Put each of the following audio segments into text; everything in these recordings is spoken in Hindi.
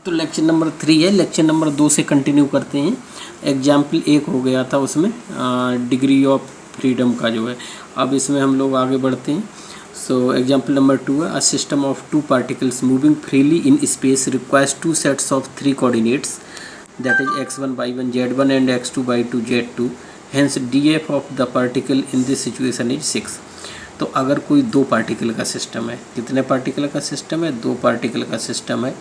तो लेक्चर नंबर 3 है। लेक्चर नंबर 2 से कंटिन्यू करते हैं। एग्जाम्पल 1 हो गया था, उसमें डिग्री ऑफ फ्रीडम का जो है। अब इसमें हम लोग आगे बढ़ते हैं। सो एग्जाम्पल नंबर 2 है, a system of two particles moving freely in space requires two sets of 3 coordinates, that is x1 y1 z1 and x2 y2 z2, hence df of the particle in this situation is 6। तो अगर कोई दो पार्टिकल का सिस्टम है, कितने पार्टिकल का सिस्टम है? दो पार्टिकल का सिस्टम है,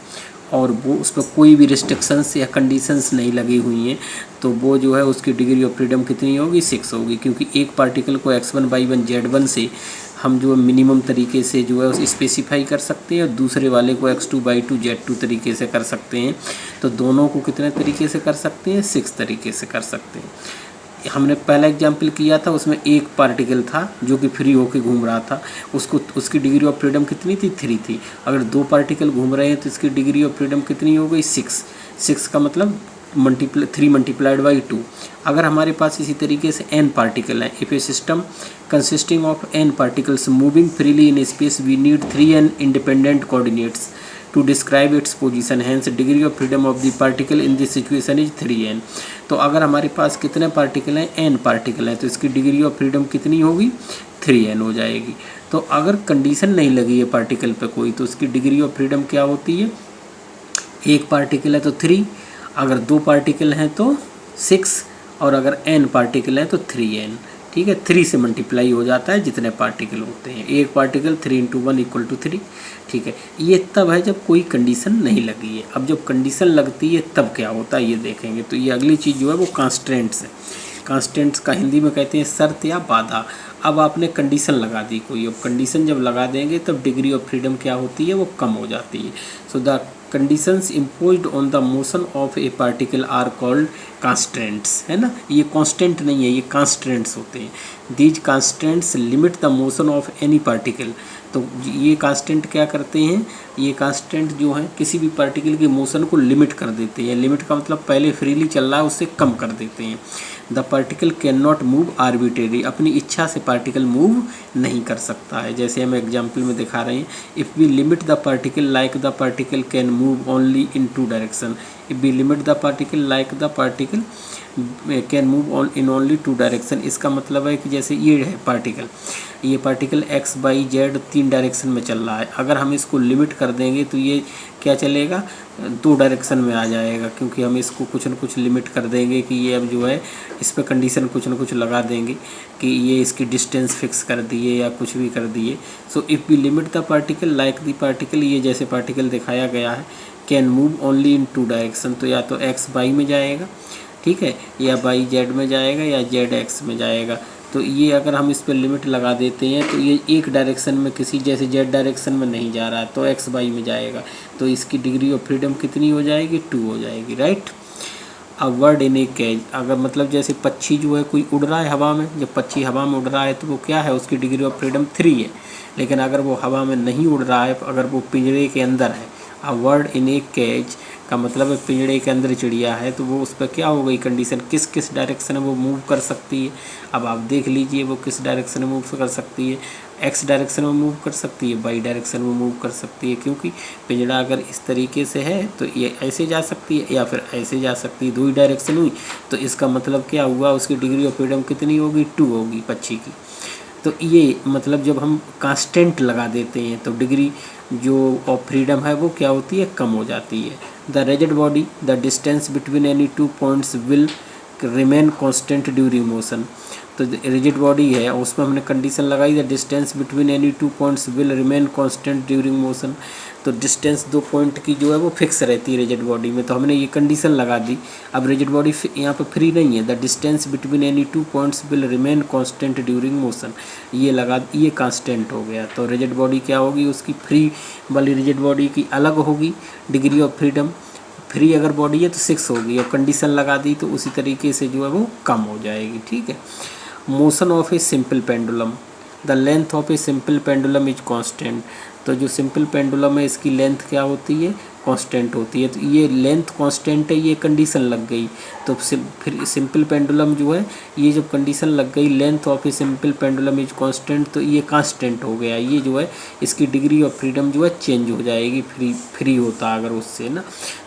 और वो उस पर कोई भी रिस्ट्रिक्शंस या कंडीशंस नहीं लगी हुई हैं, तो वो जो है उसकी डिग्री ऑफ फ्रीडम कितनी होगी? 6 होगी। क्योंकि एक पार्टिकल को x1 y1 z1 से हम जो मिनिमम तरीके से जो है उसे स्पेसिफाई कर सकते हैं, और दूसरे वाले को x2 y2 z2 तरीके से कर सकते हैं। तो दोनों को कितने तरीके से कर सकते हैं? 6 तरीके से कर सकते हैं। हमने पहला एग्जाम्पल किया था, उसमें एक पार्टिकल था जो कि फ्री होके घूम रहा था, उसको उसकी डिग्री ऑफ फ्रीडम कितनी थी? 3 थी। अगर दो पार्टिकल घूम रहे हैं तो इसकी डिग्री ऑफ फ्रीडम कितनी हो गई? 6। 6 का मतलब 3 मल्टीप्लाइड बाई 2। अगर हमारे पास इसी तरीके से n पार्टिकल हैं, if a system consisting of n particles moving freely in space, we need 3n independent coordinates to describe its position, hence degree of freedom of the particle in this situation is 3n। तो अगर हमारे पास कितने पार्टिकल हैं? n पार्टिकल हैं, तो इसकी डिग्री ऑफ फ्रीडम कितनी होगी? 3n हो जाएगी। तो अगर कंडीशन नहीं लगी है पार्टिकल पे कोई, तो उसकी डिग्री ऑफ फ्रीडम क्या होती है? एक पार्टिकल है तो 3, अगर दो पार्टिकल हैं तो 6, और अगर n पार्टिकल हैं तो 3n। ठीक है, 3 से मल्टीप्लाई हो जाता है जितने पार्टिकल होते हैं। एक पार्टिकल 3 × 1 = 3। ठीक है, ये तब है जब कोई कंडीशन नहीं लगी है। अब जब कंडीशन लगती है तब क्या होता है ये देखेंगे। तो ये अगली चीज़ जो है वो कांस्टेंट्स है। कांस्टेंट्स का हिंदी में कहते हैं शर्त या बाधा। अब आपने कंडीशन लगा दी कोई, अब कंडीशन जब लगा देंगे तब डिग्री ऑफ फ्रीडम क्या होती है? वो कम हो जाती है। So the conditions imposed on the motion of a particle are called constants, है ना। ये कांस्टेंट नहीं है, ये कांस्टेंट्स होते हैं। These constants limit the motion of any particle. तो ये कांस्टेंट क्या करते हैं? ये कांस्टेंट जो है किसी भी पार्टिकल के मोशन को लिमिट कर देते हैं। लिमिट का मतलब पहले फ्रीली चल रहा है उससे कम कर देते हैं। The particle can not move arbitrary, अपनी इच्छा से पार्टिकल मूव नहीं कर सकता है। जैसे हम एग्जाम्पल में दिखा रहे हैं, if we limit the particle like the particle can move only in 2 direction. If we limit the particle like the particle can move in only 2 direction. इसका मतलब है कि जैसे ये है पार्टिकल, ये particle x y z 3 direction में चल रहा है। अगर हम इसको लिमिट कर देंगे तो ये क्या चलेगा? 2 डायरेक्शन में आ जाएगा, क्योंकि हम इसको कुछ न कुछ लिमिट कर देंगे कि ये अब जो है इस पर कंडीशन कुछ न कुछ लगा देंगे कि ये इसकी डिस्टेंस फिक्स कर दिए या कुछ भी कर दिए। So if we limit the particle like the particle, ये जैसे पार्टिकल दिखाया गया है, can move only in 2 direction, तो या तो x y में जाएगा, ठीक है, या y z में जाएगा, या z x में जाएगा। तो ये अगर हम इस पर लिमिट लगा देते हैं तो ये एक डायरेक्शन में, किसी जैसे z डायरेक्शन में नहीं जा रहा है, तो x y में जाएगा। तो इसकी डिग्री ऑफ फ्रीडम कितनी हो जाएगी? 2 हो जाएगी, राइट। अब वर्ड इन ए केज, अगर मतलब जैसे पक्षी जो है कोई उड़ रहा है हवा में, जब पक्षी हवा में उड़ रहा है तो वो क्या है? उसकी डिग्री ऑफ फ्रीडम 3 है। लेकिन अगर वो हवा में नहीं उड़ रहा है, अगर वो पिंजरे के अंदर है, a word in A cage का मतलब है पिंजरे के अंदर चिड़िया है, तो वो उस पर क्या हो गई कंडीशन? किस किस डायरेक्शन में वो मूव कर सकती है। अब आप देख लीजिए वो किस डायरेक्शन में मूव कर सकती है। x डायरेक्शन में मूव कर सकती है, y डायरेक्शन में मूव कर सकती है, क्योंकि पिंजरा अगर इस तरीके से है तो ये ऐसे जा सकती है या फिर ऐसे जा सकती है। 2 ही डायरेक्शन हुई, तो इसका मतलब क्या हुआ? उसकी डिग्री ऑफ फ्रीडम कितनी होगी? 2 होगी पक्षी की। तो ये मतलब जब हम कांस्टेंट लगा देते हैं तो डिग्री जो ऑफ फ्रीडम है वो क्या होती है? कम हो जाती है। The rigid body, the distance between any 2 points will remain constant during motion. तो रिजिड बॉडी है, उसमें हमने कंडीशन लगाई, the distance between any 2 points will remain constant during motion. तो डिस्टेंस 2 पॉइंट की जो है वो फिक्स रहती है रिजिड बॉडी में, तो हमने ये कंडीशन लगा दी। अब रिजिड बॉडी यहाँ पे फ्री नहीं है, the distance between any 2 points will remain constant during motion, ये लगा, ये कांस्टेंट हो गया। तो रिजिड बॉडी क्या होगी? उसकी फ्री वाली रिजिड बॉडी की अलग होगी डिग्री ऑफ फ्रीडम। फ्री अगर बॉडी है तो 6 होगी, और कंडीशन लगा दी तो उसी तरीके से जो है वो कम हो जाएगी, ठीक है। Motion of a simple pendulum, the length of a simple pendulum is constant. तो जो सिंपल पेंडुलम है इसकी लेंथ क्या होती है? कांस्टेंट होती है। तो ये लेंथ कांस्टेंट है, ये कंडीशन लग गई। तो फिर सिंपल पेंडुलम जो है, ये जब कंडीशन लग गई length of a simple pendulum is constant, तो ये कांस्टेंट हो गया। ये जो है इसकी डिग्री ऑफ फ्रीडम जो है चेंज हो जाएगी, फ्री होता अगर उससे ना,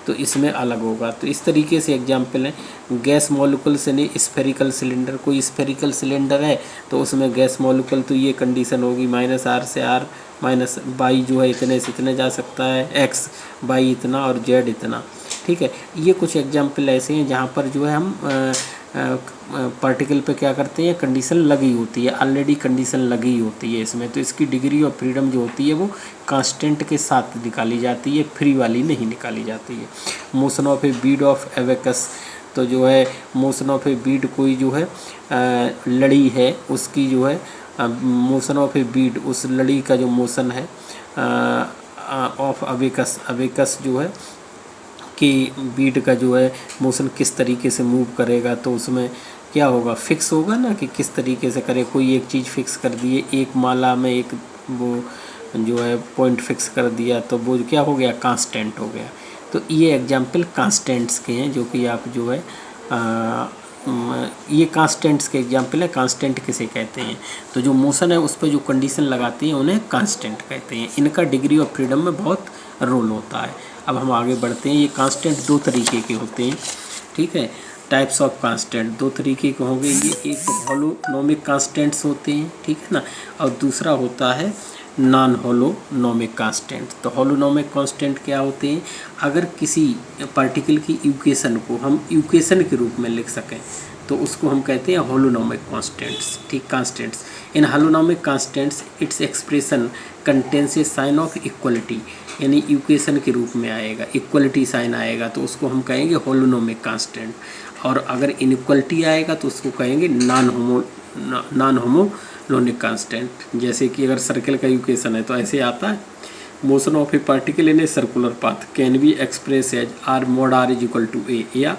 तो इसमें अलग होगा। तो इस तरीके से एग्जाम्पल है। गैस मॉलिक्यूल से नहीं, स्फेरिकल सिलेंडर, कोई स्फेरिकल सिलेंडर है तो उसमें गैस मॉलिक्यूल, तो ये कंडीशन होगी -r से r माइनस बाई जो है इतने से इतने जा सकता है, x बाई इतना और z इतना। ठीक है, ये कुछ एग्जाम्पल ऐसे हैं जहाँ पर जो है हम पार्टिकल पे क्या करते हैं, कंडीशन लगी होती है, ऑलरेडी कंडीशन लगी होती है इसमें। तो इसकी डिग्री ऑफ फ्रीडम जो होती है वो कांस्टेंट के साथ निकाली जाती है, फ्री वाली नहीं निकाली जाती है। Motion of a bead of abacus, तो जो है मोशन ऑफ ए बीड, कोई जो है लड़ी है उसकी जो है मोशन ऑफ ए बीड, उस लड़ी का जो मोशन है ऑफ अवेकस, अवेकस जो है कि बीड का जो है मोशन किस तरीके से मूव करेगा, तो उसमें क्या होगा, फिक्स होगा ना कि किस तरीके से करे। कोई एक चीज़ फिक्स कर दिए, एक माला में एक वो जो है पॉइंट फिक्स कर दिया, तो वो क्या हो गया, कांस्टेंट हो गया। तो ये एग्जाम्पल कांस्टेंट्स के हैं, जो कि आप जो है ये कांस्टेंट्स के एग्जाम्पल है। कांस्टेंट किसे कहते हैं, तो जो मोशन है उस पर जो कंडीशन लगाते हैं उन्हें कांस्टेंट कहते हैं। इनका डिग्री ऑफ फ्रीडम में बहुत रोल होता है। अब हम आगे बढ़ते हैं। ये कांस्टेंट दो तरीके के होते हैं, ठीक है। टाइप्स ऑफ कांस्टेंट दो तरीके के होंगे। ये एक होलोनोमिक कांस्टेंट्स होते हैं, ठीक है ना, और दूसरा होता है नॉन होलोनोमिक कांस्टेंट। तो होलोनोमिक कांस्टेंट क्या होते हैं, अगर किसी पार्टिकल की इक्वेशन को हम इक्वेशन के रूप में लिख सकें तो उसको हम कहते हैं होलोनोमिक कांस्टेंट्स, ठीक, constants. In holonomic constants its expression contains a sign of equality, यानी इक्वेशन के रूप में आएगा, इक्वलिटी साइन आएगा तो उसको हम कहेंगे होलोनोमिक कांस्टेंट। और अगर इनइक्वलिटी आएगा तो उसको कहेंगे नॉन होमोलोनिक कांस्टेंट। जैसे कि अगर सर्कल का इक्वेशन है तो ऐसे आता है, motion of a particle in a circular path can be express as r mod r is equal to a, या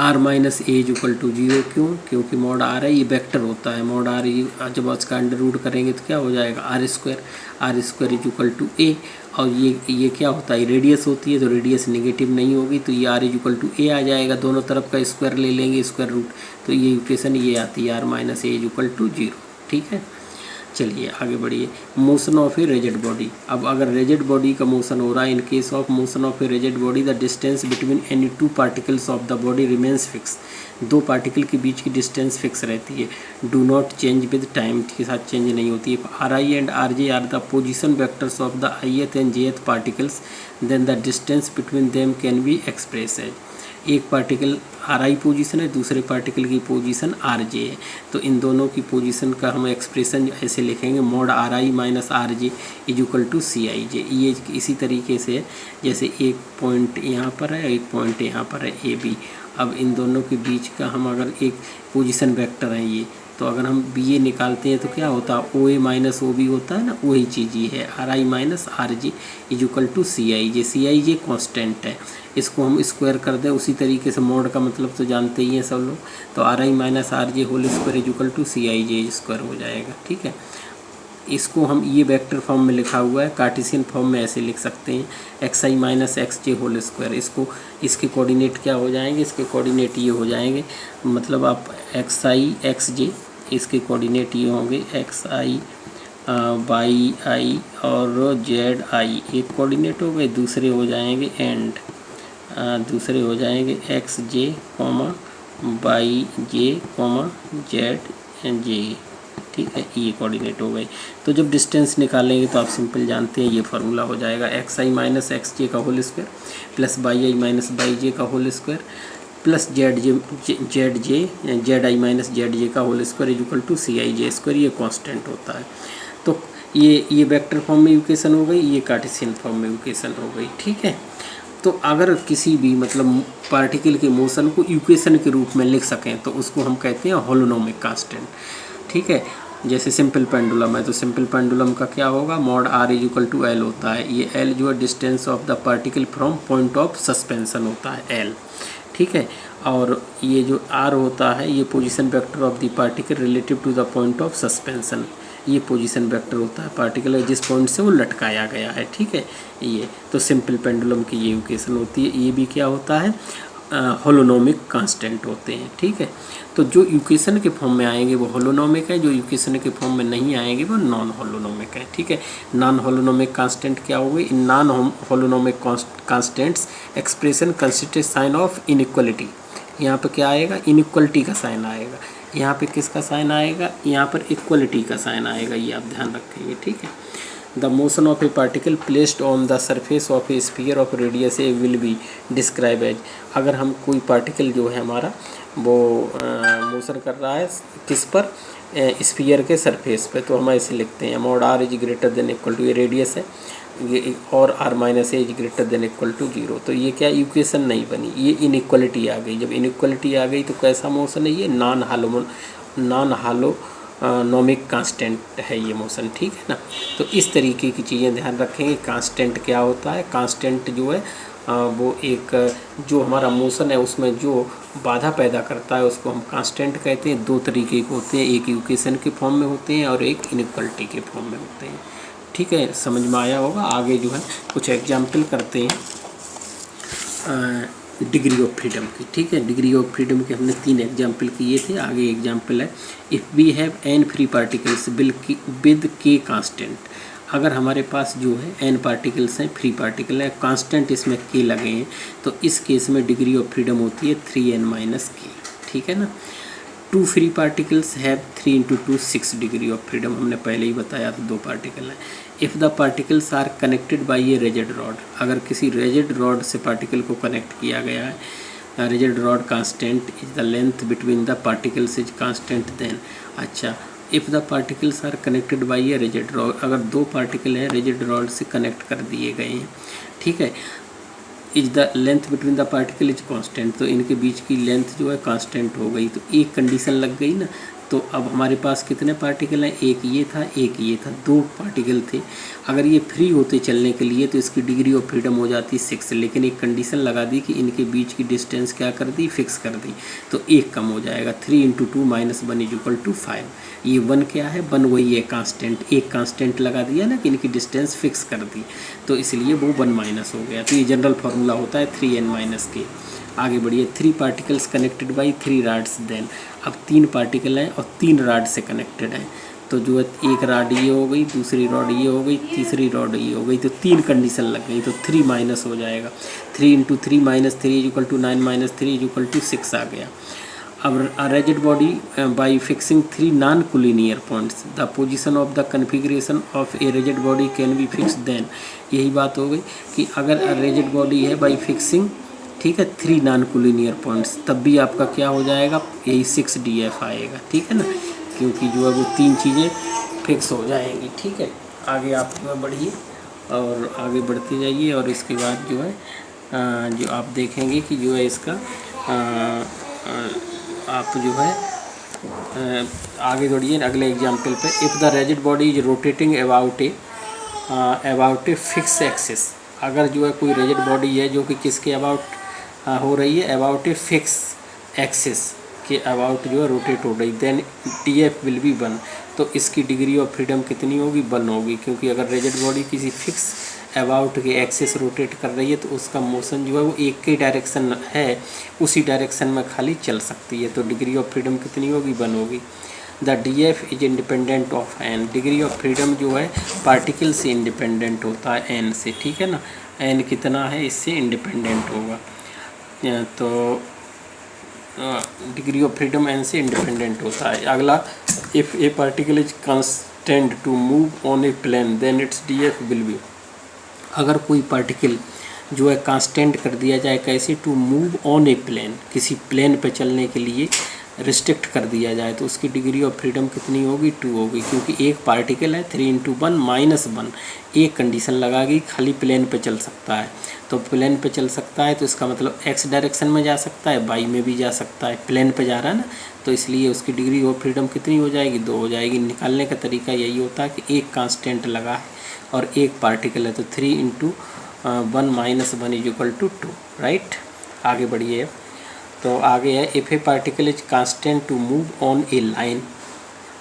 r minus a is equal to 0। क्यों, क्योंकि mod r है, ये वेक्टर होता है। mod r जब उसका अंडर रूट करेंगे तो क्या हो जाएगा, r square is equal to a. और ये क्या होता है, रेडियस होती है, तो रेडियस नेगेटिव नहीं होगी, तो ये r इज इक्वल टू ए आ जाएगा। दोनों तरफ का स्क्वायर ले लेंगे, स्क्वायर रूट, तो ये इक्वेशन ये आती है r minus a is equal to 0, ठीक है। चलिए आगे बढ़िए। Motion of a rigid body, अब अगर रिजिड बॉडी का मोशन हो रहा है, in case of motion of a rigid body the distance between any two particles of the body remains fix, दो पार्टिकल के बीच की डिस्टेंस फिक्स रहती है। Do not change with time, के साथ चेंज नहीं होती है। R I and R J are the position vectors of the ith and jth particles, then the distance between them can be express as, एक पार्टिकल आर आई पोजिशन है, दूसरे पार्टिकल की पोजीशन आर जे है, तो इन दोनों की पोजीशन का हम एक्सप्रेशन ऐसे लिखेंगे, mod r I minus R J is equal to C I j. ये इसी तरीके से है, जैसे एक पॉइंट यहाँ पर है, एक पॉइंट यहाँ पर है ए बी। अब इन दोनों के बीच का हम अगर एक पोजीशन वेक्टर है ये, तो अगर हम बी ए निकालते हैं तो क्या होता है, ओ ए माइनस ओ बी होता है ना, वही चीज़ ये है, R I minus R J is equal to C I J. C I J constant है, इसको हम स्क्वायर कर दें, उसी तरीके से मोड का मतलब तो जानते ही हैं सब लोग, तो R I minus are J whole square is equal to C I J square हो जाएगा, ठीक है। इसको हम ये वेक्टर फॉर्म में लिखा हुआ है, कार्टेशियन फॉर्म में ऐसे लिख सकते हैं, x i minus x J whole square. इसको इसके कोऑर्डिनेट क्या हो जाएंगे, इसके कोऑर्डिनेट ये हो जाएंगे, मतलब आप एक्स आई एक्स जे, इसके कोऑर्डिनेट ये होंगे एक्स आई वाई आई और जेड आई, एक कोऑर्डिनेट हो गए, दूसरे हो जाएंगे दूसरे हो जाएंगे एक्स जे कॉमा वाई जे कॉमा जेड जे, ठीक है, ये कोऑर्डिनेट हो गए। तो जब डिस्टेंस निकालेंगे तो आप सिंपल जानते हैं ये फार्मूला हो जाएगा, x i minus x j का whole square plus y i minus y j का whole square plus z i minus z j का whole square is equal to C I J square, ये कांस्टेंट होता है। तो ये वेक्टर फॉर्म में इक्वेशन हो गई, ये कार्टेशियन फॉर्म में इक्वेशन हो गई, ठीक है। तो अगर किसी भी मतलब पार्टिकल के मोशन को इक्वेशन के रूप में लिख सकें तो उसको हम कहते हैं होलोनोमिक कांस्टेंट, ठीक है। जैसे सिंपल पेंडुलम है, तो सिंपल पेंडुलम का क्या होगा, mod r is equal to L होता है। ये एल जो है distance of the particle from point of suspension होता है एल, ठीक है। और ये जो r होता है ये position vector of the particle relative to the point of suspension, ये पोजीशन वेक्टर होता है पार्टिकल जिस पॉइंट से वो लटकाया गया है, ठीक है। ये तो सिंपल पेंडुलम की ये इक्वेशन होती है। ये भी क्या होता है, होलोनोमिक कांस्टेंट होते हैं, ठीक है। तो जो इक्वेशन के फॉर्म में आएंगे वो होलोनोमिक है, जो इक्वेशन के फॉर्म में नहीं आएंगे वो नॉन होलोनोमिक है, ठीक है। नॉन होलोनोमिक कांस्टेंट क्या होगी, in non holonomic constants expression consistent sign of inequality. यहाँ पे क्या आएगा, इनइक्वलिटी का साइन आएगा। यहाँ पे किसका साइन आएगा, यहाँ पर इक्वलिटी का साइन आएगा, ये आप ध्यान रखेंगे, ठीक है। The motion of a particle placed on the surface of a sphere of radius a will be describe as. अगर हम कोई पार्टिकल जो है हमारा वो मोशन कर रहा है किस पर, स्फीयर के सरफेस पे, तो हम ऐसे लिखते हैं mod r is greater than equal to, ये रेडियस है ये, और r minus a is greater than equal to 0। तो ये क्या इक्वेशन नहीं बनी, ये इनइक्वलिटी आ गई। जब इनइक्वलिटी आ गई तो कैसा मोशन है ये, नॉन हालोनोमिक कांस्टेंट है ये मोशन, ठीक है ना। तो इस तरीके की चीज़ें ध्यान रखेंगे। कांस्टेंट क्या होता है, कांस्टेंट जो है वो एक जो हमारा मोशन है उसमें जो बाधा पैदा करता है उसको हम कांस्टेंट कहते हैं। दो तरीके के होते हैं, एक इक्वेशन के फॉर्म में होते हैं और एक इनइक्वलिटी के फॉर्म में होते हैं, ठीक है। समझ में आया होगा। आगे जो है कुछ एग्जाम्पल करते हैं डिग्री ऑफ फ्रीडम की, ठीक है। डिग्री ऑफ फ्रीडम के हमने 3 एग्जाम्पल किए थे। आगे एग्जाम्पल है, if we have n free particles with k constant. अगर हमारे पास जो है n पार्टिकल्स हैं, फ्री पार्टिकल है, कांस्टेंट इसमें k लगे हैं, तो इस केस में डिग्री ऑफ फ्रीडम होती है 3n - k, ठीक है ना। 2 free particles have 3 × 2 6 degree of freedom, हमने पहले ही बताया था 2 पार्टिकल हैं। If the particles are connected by a rigid rod, अगर किसी रेजेड रॉड से पार्टिकल को कनेक्ट किया गया है, rigid rod constant is the length between the particles is constant then. अच्छा, if the particles are connected by a rigid rod, अगर 2 पार्टिकल हैं रेजेड रॉड से कनेक्ट कर दिए गए हैं, ठीक है, is the length between the particle is constant, तो इनके बीच की लेंथ जो है कांस्टेंट हो गई। तो एक कंडीशन लग गई ना। तो अब हमारे पास कितने पार्टिकल हैं, एक ये था, एक ये था, 2 पार्टिकल थे। अगर ये फ्री होते चलने के लिए तो इसकी डिग्री ऑफ फ्रीडम हो जाती 6, लेकिन एक कंडीशन लगा दी कि इनके बीच की डिस्टेंस क्या कर दी, फिक्स कर दी, तो 1 कम हो जाएगा। 3 × 2 - 1 = 5। ये 1 क्या है, 1 वही है कांस्टेंट, एक कांस्टेंट लगा दिया ना कि इनकी डिस्टेंस फिक्स कर दी, तो इसलिए वो 1 माइनस हो गया। तो ये जनरल फार्मूला होता है 3n - k। आगे बढ़िए, 3 particles connected by 3 rods then. अब 3 पार्टिकल हैं और 3 राड से कनेक्टेड हैं, तो जो है एक राड ये हो गई, दूसरी रॉड ये हो गई, तीसरी रॉड ये हो गई, तो 3 कंडीशन लग गई, तो 3 माइनस हो जाएगा। 3 × 3 - 3 = 9 - 3 = 6 आ गया। अब rigid body by fixing 3 non collinear points, the position of the configuration of a rigid body can be fix then. यही बात हो गई कि अगर रेजिड बॉडी है बाई फिक्सिंग, ठीक है, 3 नॉन कोलिनियर पॉइंट्स, तब भी आपका क्या हो जाएगा, यही 6df आएगा, ठीक है ना, क्योंकि जो है वो 3 चीज़ें फिक्स हो जाएंगी, ठीक है। आगे आप जो है बढ़िए और आगे बढ़ते जाइए, और इसके बाद जो है जो आप देखेंगे कि जो है इसका आप जो है आगे बढ़िए अगले एग्जाम्पल पे। If the rigid body is rotating about a fix axis, अगर जो है कोई रेजिड बॉडी है जो कि किसके अबाउट हो रही है, अबाउट ए फिक्स एक्सिस के अबाउट जो है रोटेट हो रही, देन df विल बी 1, तो इसकी डिग्री ऑफ फ्रीडम कितनी होगी, 1 होगी, क्योंकि अगर रेजिड बॉडी किसी फिक्स अबाउट के एक्सिस रोटेट कर रही है तो उसका मोशन जो है वो एक ही डायरेक्शन है, उसी डायरेक्शन में खाली चल सकती है, तो डिग्री ऑफ फ्रीडम कितनी होगी, 1 होगी। The df is independent of n, degree of freedom जो है पार्टिकल से इंडिपेंडेंट होता है n से, ठीक है ना। n कितना है, इससे इंडिपेंडेंट होगा, तो डिग्री ऑफ फ्रीडम n से इंडिपेंडेंट होता है। अगला, if a particle is constant to move on a plane then its df will be, अगर कोई पार्टिकल जो है कांस्टेंट कर दिया जाए, कैसे, to move on a plane, किसी प्लेन पे चलने के लिए रिस्ट्रिक्ट कर दिया जाए, तो उसकी डिग्री ऑफ फ्रीडम कितनी होगी, 2 होगी, क्योंकि एक पार्टिकल है, 3 × 1 - 1, एक कंडीशन लगा गई, खाली प्लेन पे चल सकता है, तो प्लेन पे चल सकता है तो इसका मतलब x डायरेक्शन में जा सकता है, y में भी जा सकता है, प्लेन पे जा रहा है ना, तो इसलिए उसकी डिग्री ऑफ फ्रीडम कितनी हो जाएगी, 2 हो जाएगी। निकालने का तरीका यही होता है कि एक कांस्टेंट लगा है और एक पार्टिकल है, तो 3 × 1 - 1 = 2, राइट। आगे बढ़िए, तो आगे है, if a particle is constant to move on a line,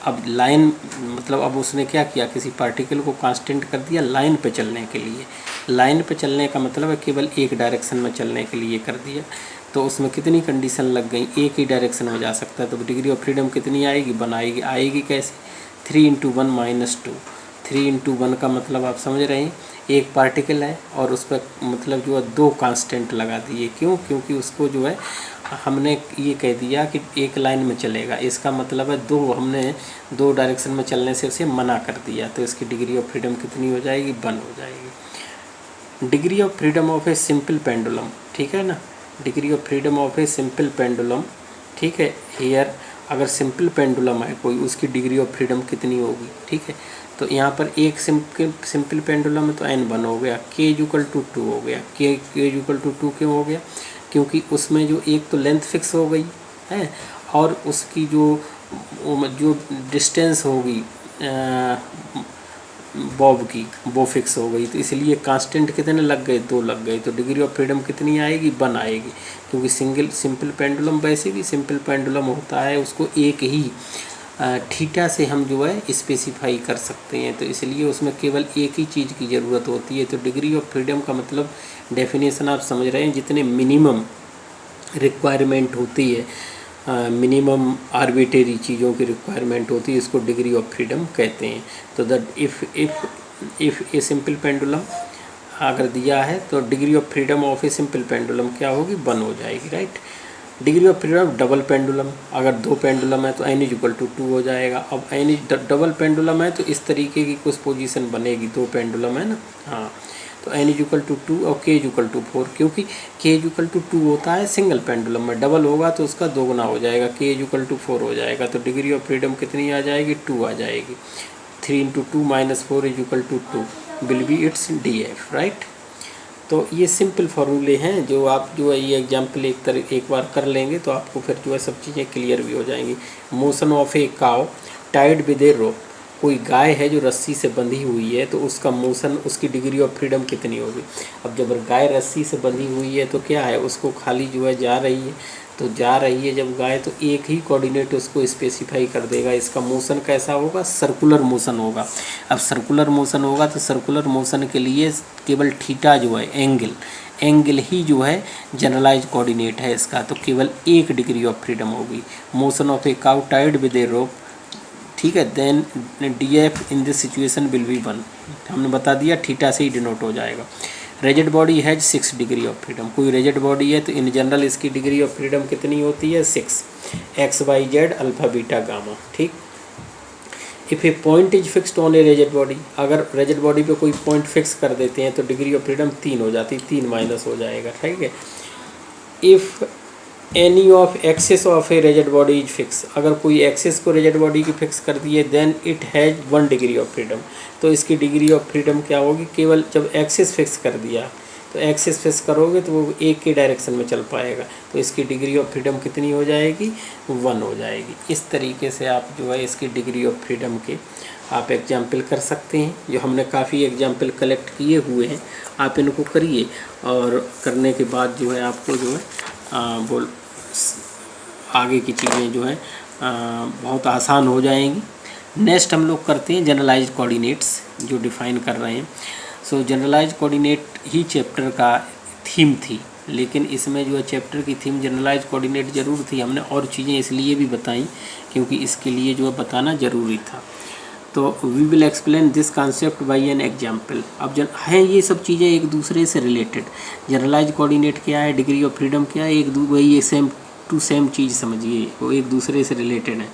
अब लाइन मतलब अब उसने क्या किया, किसी पार्टिकल को कांस्टेंट कर दिया लाइन पे चलने के लिए। लाइन पे चलने का मतलब है केवल एक डायरेक्शन में चलने के लिए कर दिया। तो उसमें कितनी कंडीशन लग गई, एक ही डायरेक्शन में जा सकता है। तो डिग्री ऑफ फ्रीडम कितनी आएगी, 1 आएगी। आएगी कैसे, 3 × 1 - 2। 3 × 1 का मतलब आप समझ रहे हैं, एक पार्टिकल है और उस पर मतलब जो है 2 कांस्टेंट लगा दिए। क्यों, क्योंकि उसको जो है हमने ये कह दिया कि एक लाइन में चलेगा, इसका मतलब है हमने 2 डायरेक्शन में चलने से उसे मना कर दिया। तो इसकी डिग्री ऑफ फ्रीडम कितनी हो जाएगी, 1 हो जाएगी। Degree of freedom of a simple pendulum, ठीक है ना, degree of freedom of a simple pendulum, ठीक है। हियर अगर सिंपल पेंडुलम है कोई, उसकी डिग्री ऑफ फ्रीडम कितनी होगी, ठीक है। तो यहाँ पर एक सिंपल पेंडुलम है तो n1 हो गया, k = 2 हो गया। k = 2 क्यों हो गया, क्योंकि उसमें जो एक तो लेंथ फिक्स हो गई है और उसकी जो डिस्टेंस होगी बॉब की वो फिक्स हो गई। तो इसलिए कांस्टेंट कितने लग गए, 2 लग गए। तो डिग्री ऑफ फ्रीडम कितनी आएगी, 1 आएगी। क्योंकि सिंपल पेंडुलम वैसे भी सिंपल पेंडुलम होता है, उसको एक ही थीटा से हम जो है स्पेसिफाई कर सकते हैं। तो इसलिए उसमें केवल एक ही चीज़ की ज़रूरत होती है। तो डिग्री ऑफ फ्रीडम का मतलब डेफिनेशन आप समझ रहे हैं, जितने मिनिमम रिक्वायरमेंट होती है, मिनिमम आर्बिट्रेरी चीज़ों की रिक्वायरमेंट होती है, इसको डिग्री ऑफ फ्रीडम कहते हैं। तो that if a simple pendulum अगर दिया है तो degree of freedom of a simple pendulum क्या होगी, 1 हो जाएगी, right. Degree of freedom double pendulum, अगर 2 पेंडुलम है तो n = 2 हो जाएगा। अब डबल पेंडुलम है तो इस तरीके की कुछ पोजीशन बनेगी, 2 पेंडुलम है ना, हाँ। तो n = 2 और k = 4, क्योंकि k = 2 होता है सिंगल पेंडुलम में, डबल होगा तो उसका 2 गुना हो जाएगा, k = 4 हो जाएगा। तो डिग्री ऑफ फ्रीडम कितनी आ जाएगी, 2 आ जाएगी। 3 × 2 - 4 = 2 will be it's DF, right. तो ये सिंपल फार्मूले हैं जो आप जो है ये एग्जाम्पल एक बार कर लेंगे तो आपको फिर जो है सब चीज़ें क्लियर भी हो जाएंगी। Motion of a cow tied with a rope, कोई गाय है जो रस्सी से बंधी हुई है तो उसका मोशन, उसकी डिग्री ऑफ फ्रीडम कितनी होगी। अब जब गाय रस्सी से बंधी हुई है तो क्या है, उसको खाली जो है जा रही है, तो जा रही है जब गाय तो एक ही कोऑर्डिनेट उसको स्पेसिफाई कर देगा। इसका मोशन कैसा होगा, सर्कुलर मोशन होगा। अब सर्कुलर मोशन होगा तो सर्कुलर मोशन के लिए केवल थीटा जो है एंगल ही जो है जनरलाइज कोऑर्डिनेट है इसका, तो केवल 1 डिग्री ऑफ फ्रीडम होगी। Motion of a cow tied with a rope, ठीक है, then DF in this situation will be 1, हमने बता दिया थीटा से ही डिनोट हो जाएगा। Rigid body has 6 degree of freedom, कोई रेजिड बॉडी है तो इन जनरल इसकी डिग्री ऑफ फ्रीडम कितनी होती है, 6, X Y Z alpha beta gamma, ठीक। If a point is fixed on a rigid body, अगर रेजिड बॉडी पे कोई पॉइंट फिक्स कर देते हैं तो डिग्री ऑफ फ्रीडम 3 हो जाती, 3 माइनस हो जाएगा, ठीक है। If any of axes of a rigid body is fix, अगर कोई एक्सेस को रेजिड बॉडी की फिक्स कर दिए then it has 1 degree of freedom, तो इसकी डिग्री ऑफ फ्रीडम क्या होगी, केवल जब एक्सेस फिक्स कर दिया तो एक्सेस फिक्स करोगे तो वो एक के डायरेक्शन में चल पाएगा, तो इसकी डिग्री ऑफ फ्रीडम कितनी हो जाएगी, 1 हो जाएगी। इस तरीके से आप जो है इसकी डिग्री ऑफ फ्रीडम के आप एग्जाम्पल कर सकते हैं। जो हमने काफ़ी एग्जाम्पल कलेक्ट किए हुए हैं, आप इनको करिए और करने के बाद जो है आपको जो है आगे की चीज़ें जो है बहुत आसान हो जाएंगी। नेक्स्ट हम लोग करते हैं जनरलाइज्ड कोऑर्डिनेट्स जो डिफ़ाइन कर रहे हैं। सो जनरलाइज्ड कोऑर्डिनेट ही चैप्टर का थीम थी, लेकिन इसमें जो है चैप्टर की थीम जनरलाइज्ड कोऑर्डिनेट ज़रूर थी, हमने और चीज़ें इसलिए भी बताई क्योंकि इसके लिए जो है बताना ज़रूरी था। तो we will explain this concept by an example. अब है ये सब चीज़ें एक दूसरे से रिलेटेड। जनरलाइज्ड कोऑर्डिनेट क्या है, डिग्री ऑफ फ्रीडम क्या है, वही सेम टू सेम चीज़ समझिए, वो एक दूसरे से रिलेटेड है।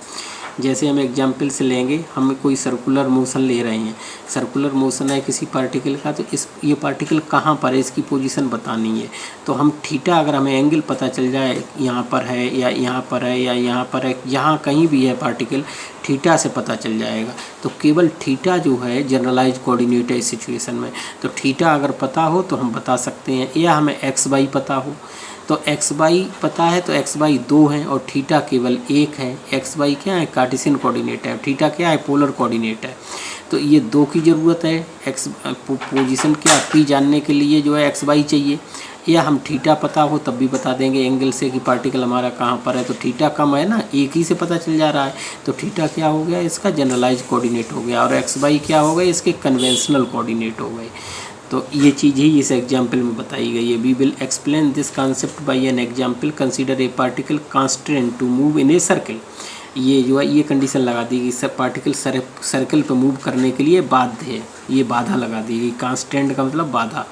जैसे हम एग्जाम्पल से लेंगे, हम कोई सर्कुलर मोशन ले रहे हैं, सर्कुलर मोशन है किसी पार्टिकल का, तो ये पार्टिकल कहाँ पर है इसकी पोजीशन बतानी है। तो हम थीटा, अगर हमें एंगल पता चल जाए यहाँ पर है या यहाँ पर है या यहाँ पर है, यहाँ कहीं भी है पार्टिकल, थीटा से पता चल जाएगा। तो केवल थीटा जो है जनरलाइज कोऑर्डिनेट है इस सिचुएशन में। तो थीटा अगर पता हो तो हम बता सकते हैं, या हमें एक्स वाई पता हो। तो एक्स वाई पता है तो एक्स वाई 2 है और थीटा केवल 1 है। एक्स वाई क्या है, कार्टेशियन कोऑर्डिनेट है, थीटा क्या है, पोलर कोऑर्डिनेट है। तो ये 2 की ज़रूरत है। एक्स पोजीशन क्या पी जानने के लिए जो है एक्स वाई चाहिए, या हम थीटा पता हो तब भी बता देंगे एंगल से कि पार्टिकल हमारा कहाँ पर है। तो थीटा कम है ना, एक ही से पता चल जा रहा है, तो थीटा क्या हो गया इसका जनरलाइज कोऑर्डिनेट हो गया, और एक्स वाई क्या हो गए इसके कन्वेंशनल कोऑर्डिनेट हो गए। तो ये चीज़ ही इस एग्जाम्पल में बताई गई है। We will explain this concept by an example. Consider a particle constant to move in a circle. ये जो है ये कंडीशन लगा दी कि सब पार्टिकल सर्कल पर मूव करने के लिए बाध्य है, ये बाधा लगा दी गई। कांस्टेंट का मतलब बाधा।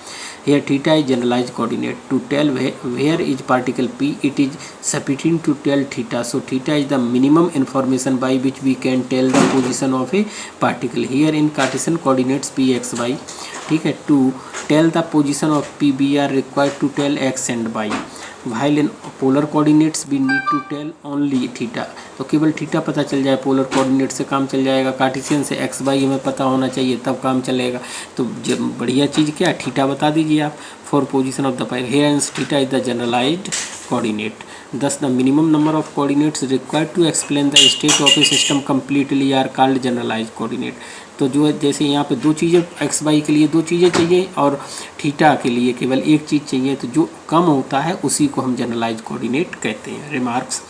Here theta is generalized coordinate. To tell where is particle P, it is sufficient to tell theta. So theta is the minimum information by which we can tell the position of a particle. Here in Cartesian coordinates P, X, Y. ठीक है, to tell the position of P, we are required to tell X and Y. While in polar coordinates we need to tell only theta. तो केवल थीटा पता चल जाए, पोलर कोऑर्डिनेट से काम चल जाएगा। कार्टेशियन से एक्स वाई हमें पता होना चाहिए तब काम चलेगा। तो बढ़िया चीज़ क्या है, थीटा बता दीजिए आप for position of the particle. Here and theta is the generalized coordinate. Thus the minimum number of coordinates required to explain the state of a system completely are called generalized coordinate. तो जो जैसे यहाँ पे दो चीज़ें एक्स वाई के लिए दो चीज़ें चाहिए और थीटा के लिए केवल एक चीज़ चाहिए, तो जो कम होता है उसी को हम जनरलाइज कोऑर्डिनेट कहते हैं। रिमार्क्स,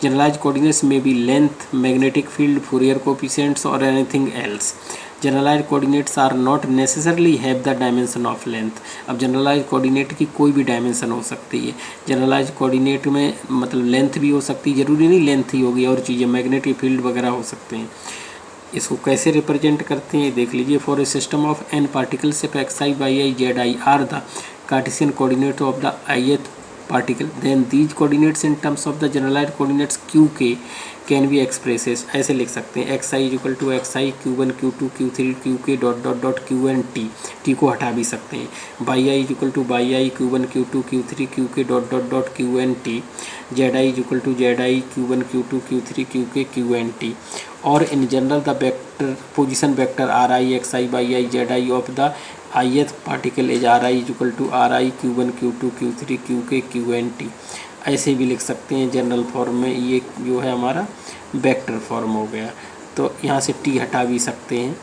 जनरलाइज कोऑर्डिनेट्स में be length, magnetic field, Fourier coefficients और anything else. Generalise coordinates are not necessarily have the dimension of length. अब जनरलाइज कोऑर्डिनेट की कोई भी डायमेंशन हो सकती है। जनरलाइज कोऑर्डिनेट में मतलब लेंथ भी हो सकती है, ज़रूरी नहीं लेंथ ही होगी, और चीज़ें मैग्नेटिक फील्ड वगैरह हो सकते हैं। इसको कैसे रिप्रेजेंट करते हैं देख लीजिए। For a system of n particles if x i y i z i are the Cartesian coordinate of the ith particle, then these coordinates in terms of the generalized coordinates qk can be expressed। ऐसे लिख सकते हैं xi equal to xi q1 q2 q3 qk dot dot dot qn t को हटा भी सकते हैं। yi equal to yi q1 q2 q3 qk dot dot dot qn t। zi equal to zi q1 q2 q3 qk qn t। और in general the vector position vector ri xi yi zi of the ith particle is ri equal to ri q1 q2 q3 qk qn t। ऐसे भी लिख सकते हैं जनरल फॉर्म में। ये जो है हमारा वेक्टर फॉर्म हो गया, तो यहाँ से t हटा भी सकते हैं।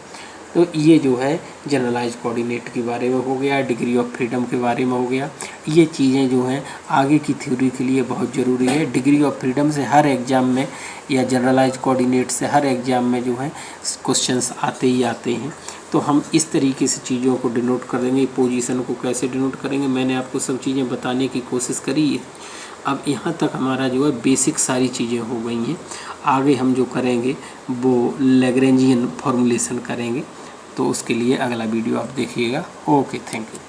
तो ये जो है जनरलाइज कोऑर्डिनेट के बारे में हो गया, डिग्री ऑफ फ्रीडम के बारे में हो गया। ये चीज़ें जो हैं आगे की थ्योरी के लिए बहुत ज़रूरी है। डिग्री ऑफ फ्रीडम से हर एग्ज़ाम में या जनरलाइज कोऑर्डिनेट से हर एग्ज़ाम में जो है क्वेश्चंस आते ही आते हैं। तो हम इस तरीके से चीज़ों को डिनोट कर देंगे। पोजीशन को कैसे डिनोट करेंगे मैंने आपको सब चीज़ें बताने की कोशिश करी। अब यहाँ तक हमारा जो है बेसिक सारी चीज़ें हो गई हैं। आगे हम जो करेंगे वो लैग्रेंजियन फॉर्मूलेशन करेंगे, तो उसके लिए अगला वीडियो आप देखिएगा। Okay, thank you.